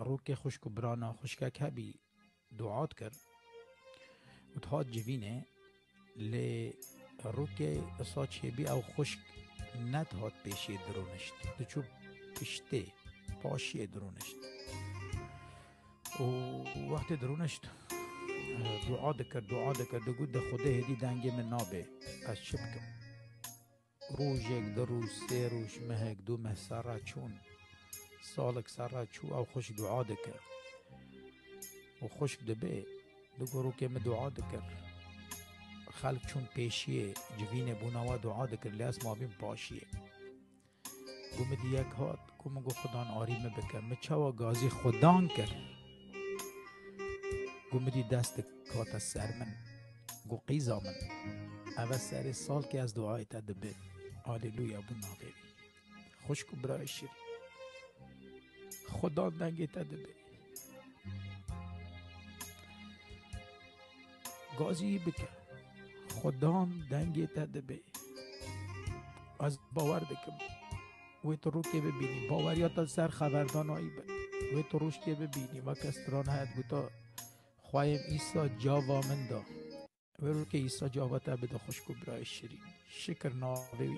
رو که خشک و برانا خشکک هبی دعات کرد و تهات جوینه لی رو که اصا چه بی او خشک ندهات پیشی درونشت دچو پشته پاشی درونشت و وقت درونشت دعا دکر دگود ده خوده هدی دنگی من نابه از چه بکم روژک در روز سه روش مهک دو مه سره چون سالک سره چو او خوش دعا دکر و خشک دبه دگو رو که من دعا دکر خلق چون پیشیه جوین بوناوا دعا دکر لیاس ما بیم پاشیه گو مدی یک هات گو مگو خدان آریم بکر مچوا گازی خدان کر گو مدی دست کات سر من گو قیزا من اول سر سال که از دعای تا دبه هاللویا بونا بیبی خشک و برای شیری خدا دنگی تا دبه گازی بکر خدا دنگی تا دبه از باور دکم وی تو رو که ببینی باوریات سر خبردان آئی بد وی تو روش که ببینی و کستران هد گوتا خواهیم ایسا جاوا من دا وی رو که ایسا جاوا تا بده خشک و برای شیرین شکر ناوی